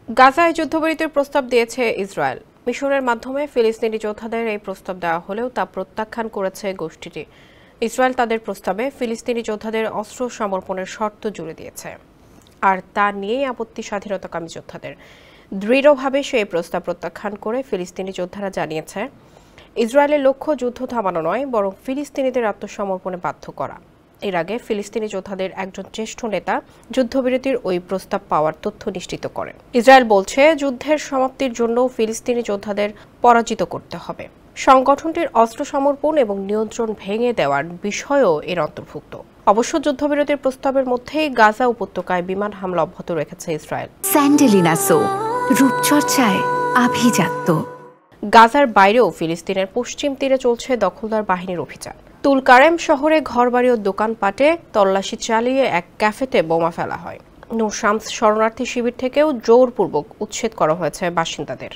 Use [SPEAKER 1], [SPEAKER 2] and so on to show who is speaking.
[SPEAKER 1] গাজায় যুদ্ধবিরতির প্রস্তাব দিয়েছে ইসরায়েল। মিশরের মাধ্যমে ফিলিস্তিনি যোদ্ধাদের এই প্রস্তাব দেওয়া হলেও তা প্রত্যাখ্যান করেছে গোষ্ঠীটি। ইসরায়েল তাদের প্রস্তাবে ফিলিস্তিনি যোদ্ধাদের অস্ত্র সমর্পণের শর্ত জুড়ে দিয়েছে, আর তা নিয়েই আপত্তি স্বাধীনতাকামী যোদ্ধাদের। দৃঢ়ভাবে সেই প্রস্তাব প্রত্যাখ্যান করে ফিলিস্তিনি যোদ্ধারা জানিয়েছে, ইসরায়েলের লক্ষ্য যুদ্ধ থামানো নয়, বরং ফিলিস্তিনিদের আত্মসমর্পণে বাধ্য করা। এর আগে ফিলিস্তিনি যোদ্ধাদের একজন জ্যেষ্ঠ নেতা যুদ্ধবিরতির ওই প্রস্তাব পাওয়ার তথ্য নিশ্চিত করেন। ইসরায়েল বলছে, যুদ্ধের সমাপ্তির জন্য ফিলিস্তিনি যোদ্ধাদের পরাজিত করতে হবে। সংগঠনটির অস্ত্র সমর্পণ এবং নিয়ন্ত্রণ ভেঙে দেওয়ার বিষয়ও এর অন্তর্ভুক্ত। অবশ্য যুদ্ধবিরতির প্রস্তাবের মধ্যেই গাজা উপত্যকায় বিমান হামলা অব্যাহত রেখেছে ইসরায়েল।
[SPEAKER 2] স্যান্ডেলিনা সো, রূপচর্চায় আভিজাত্য।
[SPEAKER 1] গাজার বাইরেও ফিলিস্তিনের পশ্চিম তীরে চলছে দখলদার বাহিনীর অভিযান। তুলকারেম শহরে ঘরবাড়ি ও দোকানপাটে তল্লাশি চালিয়ে এক ক্যাফেতে বোমা ফেলা হয়। নূর শামস শরণার্থী শিবির থেকেও জোরপূর্বক উচ্ছেদ করা হয়েছে বাসিন্দাদের।